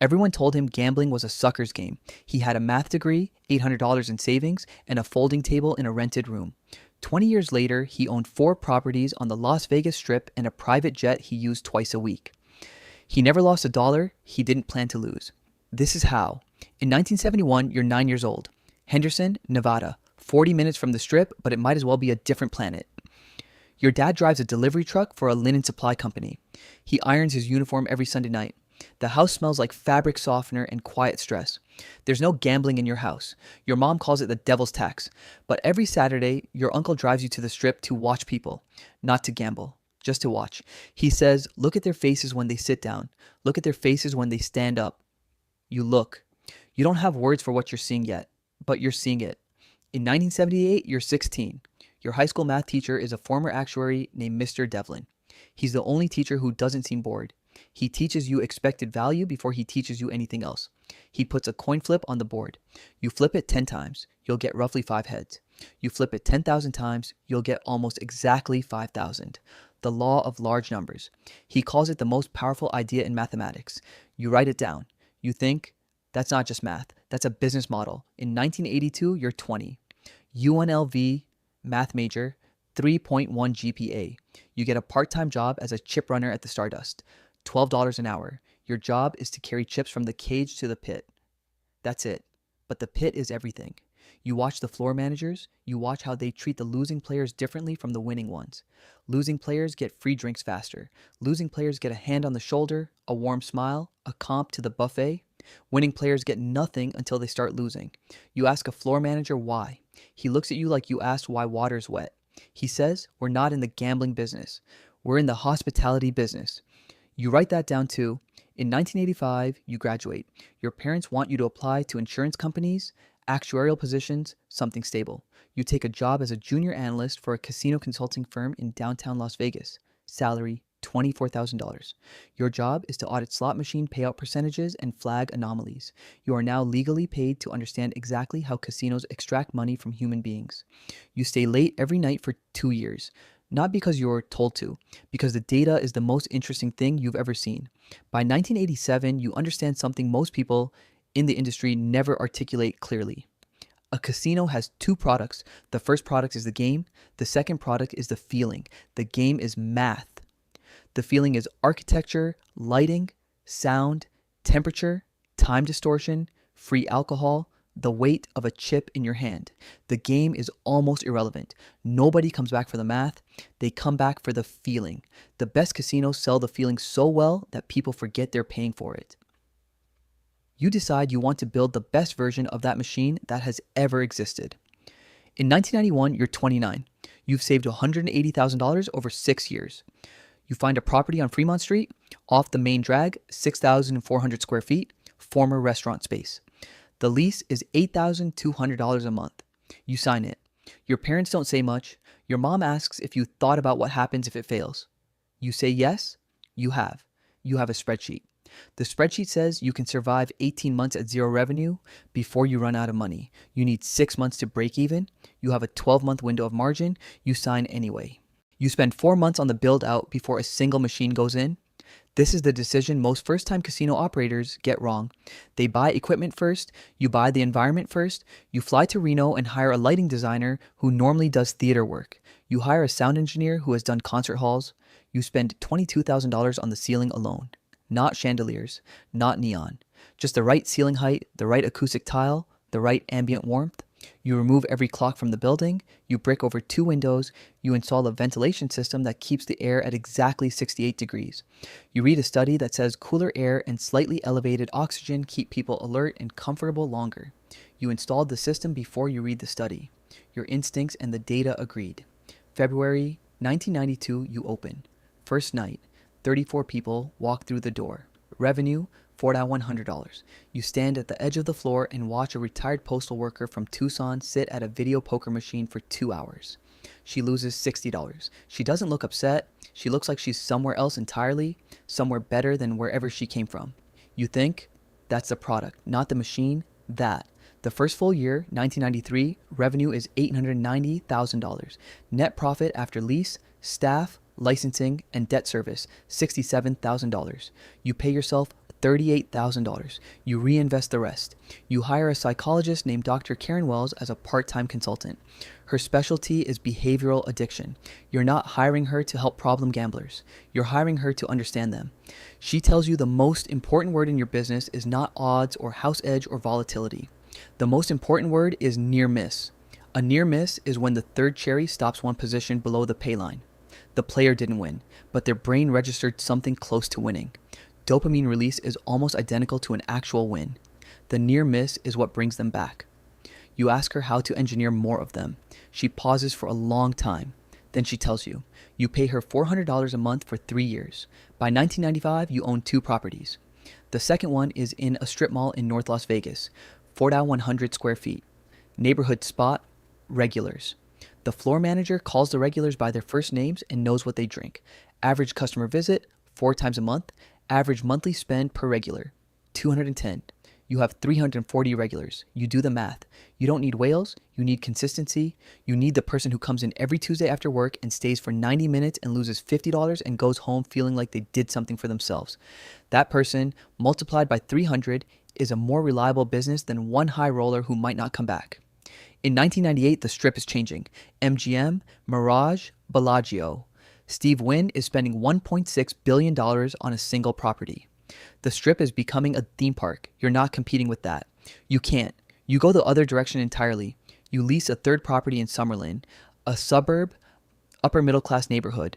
Everyone told him gambling was a sucker's game. He had a math degree, $800 in savings, and a folding table in a rented room. 20 years later, he owned 4 properties on the Las Vegas Strip and a private jet he used twice a week. He never lost a dollar he didn't plan to lose. This is how. In 1971, you're 9 years old. Henderson, Nevada. 40 minutes from the Strip, but it might as well be a different planet. Your dad drives a delivery truck for a linen supply company. He irons his uniform every Sunday night. The house smells like fabric softener and quiet stress. There's no gambling in your house. Your mom calls it the devil's tax. But every Saturday, your uncle drives you to the Strip to watch people, not to gamble, just to watch. He says, look at their faces when they sit down. Look at their faces when they stand up. You look. You don't have words for what you're seeing yet, but you're seeing it. In 1978, you're 16. Your high school math teacher is a former actuary named Mr. Devlin. He's the only teacher who doesn't seem bored. He teaches you expected value before he teaches you anything else. He puts a coin flip on the board. You flip it 10 times, you'll get roughly 5 heads. You flip it 10,000 times, you'll get almost exactly 5,000. The law of large numbers. He calls it the most powerful idea in mathematics. You write it down. You think, that's not just math, that's a business model. In 1982, you're 20. UNLV, math major, 3.1 GPA. You get a part-time job as a chip runner at the Stardust. $12 an hour. Your job is to carry chips from the cage to the pit. That's it. But the pit is everything. You watch the floor managers. You watch how they treat the losing players differently from the winning ones. Losing players get free drinks faster. Losing players get a hand on the shoulder, a warm smile, a comp to the buffet. Winning players get nothing until they start losing. You ask a floor manager why. He looks at you like you asked why water's wet. He says, we're not in the gambling business. We're in the hospitality business. You write that down too. In 1985, you graduate. Your parents want you to apply to insurance companies, actuarial positions, something stable. You take a job as a junior analyst for a casino consulting firm in downtown Las Vegas. Salary, $24,000. Your job is to audit slot machine payout percentages and flag anomalies. You are now legally paid to understand exactly how casinos extract money from human beings. You stay late every night for 2 years. Not because you're told to, because the data is the most interesting thing you've ever seen. By 1987, you understand something most people in the industry never articulate clearly. A casino has 2 products. The first product is the game. The second product is the feeling. The game is math. The feeling is architecture, lighting, sound, temperature, time distortion, free alcohol, the weight of a chip in your hand. The game is almost irrelevant. Nobody comes back for the math. They come back for the feeling. The best casinos sell the feeling so well that people forget they're paying for it. You decide you want to build the best version of that machine that has ever existed. In 1991, you're 29. You've saved $180,000 over 6 years. You find a property on Fremont Street, off the main drag, 6,400 square feet, former restaurant space. The lease is $8,200 a month. You sign it. Your parents don't say much. Your mom asks if you thought about what happens if it fails. You say yes. You have. You have a spreadsheet. The spreadsheet says you can survive 18 months at zero revenue before you run out of money. You need 6 months to break even. You have a 12-month window of margin. You sign anyway. You spend 4 months on the build out before a single machine goes in. This is the decision most first-time casino operators get wrong. They buy equipment first, you buy the environment first, you fly to Reno and hire a lighting designer who normally does theater work. You hire a sound engineer who has done concert halls. You spend $22,000 on the ceiling alone. Not chandeliers, not neon. Just the right ceiling height, the right acoustic tile, the right ambient warmth. You remove every clock from the building, you brick over 2 windows, you install a ventilation system that keeps the air at exactly 68 degrees. You read a study that says cooler air and slightly elevated oxygen keep people alert and comfortable longer. You installed the system before you read the study. Your instincts and the data agreed. February 1992, you open. First night, 34 people walk through the door. Revenue, $4,100. You stand at the edge of the floor and watch a retired postal worker from Tucson sit at a video poker machine for 2 hours. She loses $60. She doesn't look upset. She looks like she's somewhere else entirely, somewhere better than wherever she came from. You think, that's the product, not the machine, that. The first full year, 1993, revenue is $890,000. Net profit after lease, staff, licensing, and debt service, $67,000. You pay yourself $38,000. You reinvest the rest. You hire a psychologist named Dr. Karen Wells as a part-time consultant. Her specialty is behavioral addiction. You're not hiring her to help problem gamblers. You're hiring her to understand them. She tells you the most important word in your business is not odds or house edge or volatility. The most important word is near miss. A near miss is when the third cherry stops one position below the pay line. The player didn't win, but their brain registered something close to winning. Dopamine release is almost identical to an actual win. The near miss is what brings them back. You ask her how to engineer more of them. She pauses for a long time. Then she tells you. You pay her $400 a month for 3 years. By 1995, you own 2 properties. The second one is in a strip mall in North Las Vegas, 4,100 square feet. Neighborhood spot, regulars. The floor manager calls the regulars by their first names and knows what they drink. Average customer visit, 4 times a month. Average monthly spend per regular, 210. You have 340 regulars. You do the math. You don't need whales. You need consistency. You need the person who comes in every Tuesday after work and stays for 90 minutes and loses $50 and goes home feeling like they did something for themselves. That person, multiplied by 300, is a more reliable business than one high roller who might not come back. In 1998, the strip is changing. MGM, Mirage, Bellagio. Steve Wynn is spending $1.6 billion on a single property. The strip is becoming a theme park. You're not competing with that. You can't. You go the other direction entirely. You lease a third property in Summerlin, a suburb, upper middle class neighborhood.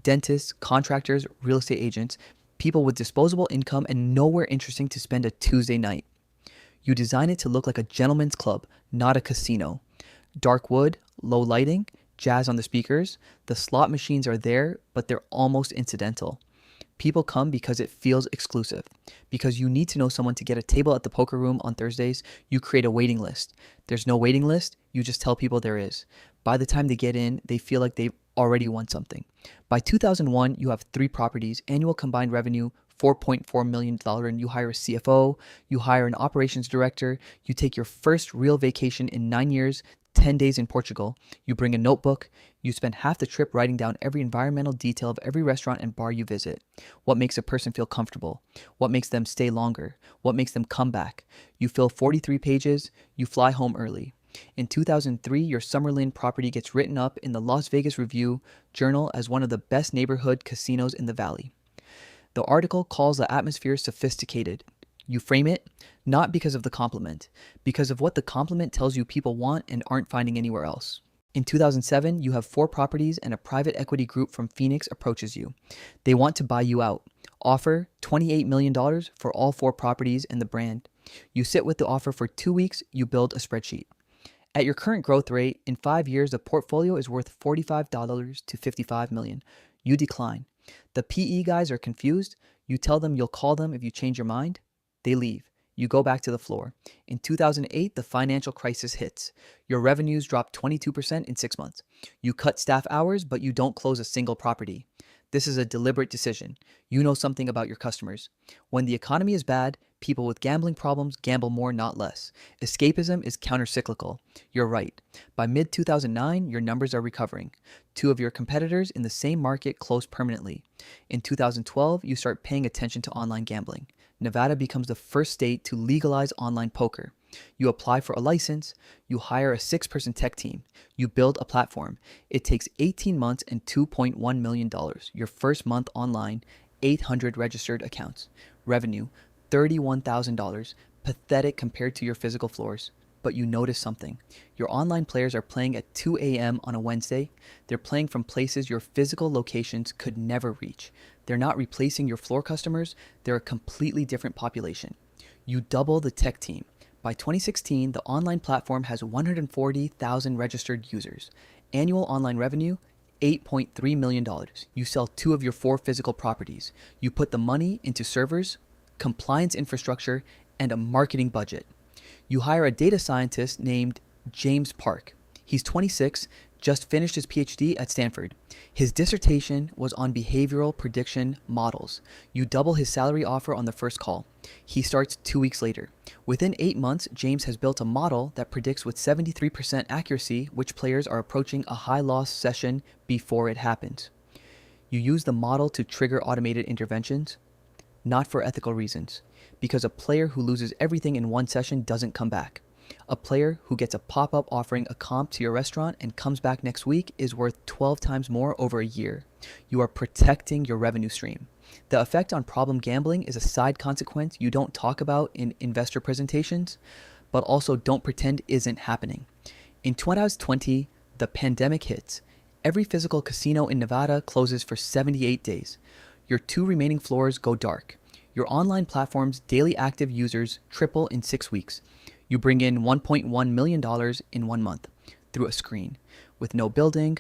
Dentists, contractors, real estate agents, people with disposable income and nowhere interesting to spend a Tuesday night. You design it to look like a gentleman's club, not a casino. Dark wood, low lighting, jazz on the speakers. The slot machines are there, but they're almost incidental. People come because it feels exclusive. Because you need to know someone to get a table at the poker room on Thursdays, you create a waiting list. There's no waiting list, you just tell people there is. By the time they get in, they feel like they've already won something. By 2001, you have 3 properties, annual combined revenue, $4.4 million, and you hire a CFO, you hire an operations director, you take your first real vacation in 9 years, 10 days in Portugal, you bring a notebook, you spend half the trip writing down every environmental detail of every restaurant and bar you visit. What makes a person feel comfortable? What makes them stay longer? What makes them come back? You fill 43 pages, you fly home early. In 2003, your Summerlin property gets written up in the Las Vegas Review-Journal as one of the best neighborhood casinos in the valley. The article calls the atmosphere sophisticated. You frame it, not because of the compliment, because of what the compliment tells you people want and aren't finding anywhere else. In 2007, you have 4 properties and a private equity group from Phoenix approaches you. They want to buy you out. Offer $28 million for all 4 properties and the brand. You sit with the offer for 2 weeks, you build a spreadsheet. At your current growth rate, in 5 years, the portfolio is worth $45 to $55 million. You decline. The PE guys are confused. You tell them you'll call them if you change your mind. They leave. You go back to the floor. In 2008, the financial crisis hits. Your revenues drop 22% in 6 months. You cut staff hours, but you don't close a single property. This is a deliberate decision. You know something about your customers. When the economy is bad, people with gambling problems gamble more, not less. Escapism is countercyclical. You're right. By mid-2009, your numbers are recovering. 2 of your competitors in the same market close permanently. In 2012, you start paying attention to online gambling. Nevada becomes the first state to legalize online poker. You apply for a license, you hire a 6-person tech team, you build a platform. It takes 18 months and $2.1 million. Your first month online, 800 registered accounts. Revenue, $31,000. Pathetic compared to your physical floors. But you notice something. Your online players are playing at 2 a.m. on a Wednesday. They're playing from places your physical locations could never reach. They're not replacing your floor customers. They're a completely different population. You double the tech team. By 2016, the online platform has 140,000 registered users. Annual online revenue, $8.3 million. You sell 2 of your 4 physical properties. You put the money into servers, compliance infrastructure, and a marketing budget. You hire a data scientist named James Park. He's 26, just finished his PhD at Stanford. His dissertation was on behavioral prediction models. You double his salary offer on the first call. He starts 2 weeks later. Within 8 months, James has built a model that predicts with 73% accuracy which players are approaching a high-loss session before it happens. You use the model to trigger automated interventions. Not for ethical reasons. Because a player who loses everything in one session doesn't come back. A player who gets a pop-up offering a comp to your restaurant and comes back next week is worth 12 times more over a year. You are protecting your revenue stream. The effect on problem gambling is a side consequence you don't talk about in investor presentations, but also don't pretend isn't happening. In 2020, the pandemic hits. Every physical casino in Nevada closes for 78 days. Your 2 remaining floors go dark. Your online platform's daily active users triple in 6 weeks. You bring in $1.1 million in 1 month through a screen. With no building,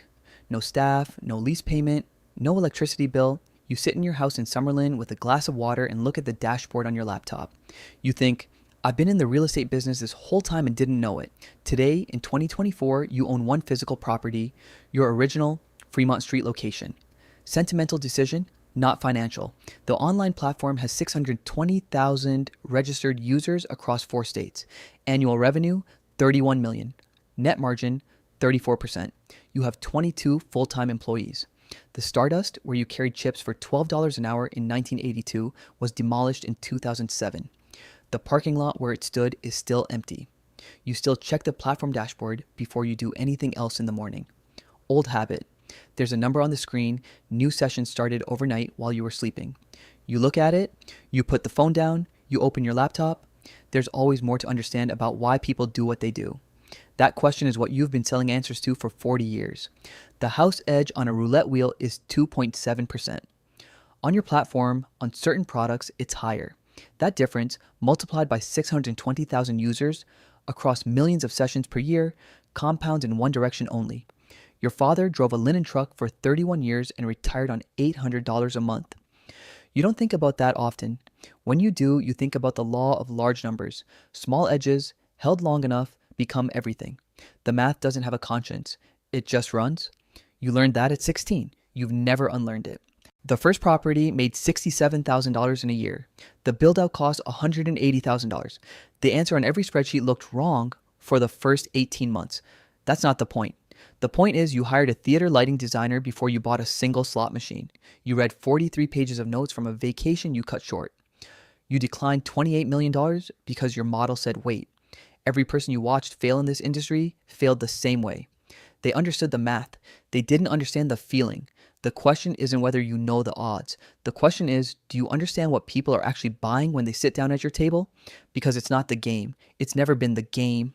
no staff, no lease payment, no electricity bill, you sit in your house in Summerlin with a glass of water and look at the dashboard on your laptop. You think, I've been in the real estate business this whole time and didn't know it. Today, in 2024, you own 1 physical property, your original Fremont Street location. Sentimental decision, not financial. The online platform has 620,000 registered users across 4 states. Annual revenue, $31 million. Net margin, 34%. You have 22 full-time employees. The Stardust, where you carried chips for $12 an hour in 1982, was demolished in 2007. The parking lot where it stood is still empty. You still check the platform dashboard before you do anything else in the morning. Old habit. There's a number on the screen. New session started overnight while you were sleeping. You look at it, you put the phone down, you open your laptop. There's always more to understand about why people do what they do. That question is what you've been selling answers to for 40 years. The house edge on a roulette wheel is 2.7%. On your platform, on certain products, it's higher. That difference, multiplied by 620,000 users across millions of sessions per year, compounds in one direction only. Your father drove a linen truck for 31 years and retired on $800 a month. You don't think about that often. When you do, you think about the law of large numbers. Small edges, held long enough, become everything. The math doesn't have a conscience. It just runs. You learned that at 16. You've never unlearned it. The first property made $67,000 in a year. The build-out cost $180,000. The answer on every spreadsheet looked wrong for the first 18 months. That's not the point. The point is you hired a theater lighting designer before you bought a single slot machine. You read 43 pages of notes from a vacation you cut short. You declined $28 million because your model said wait. Every person you watched fail in this industry failed the same way. They understood the math. They didn't understand the feeling. The question isn't whether you know the odds. The question is, do you understand what people are actually buying when they sit down at your table? Because it's not the game. It's never been the game.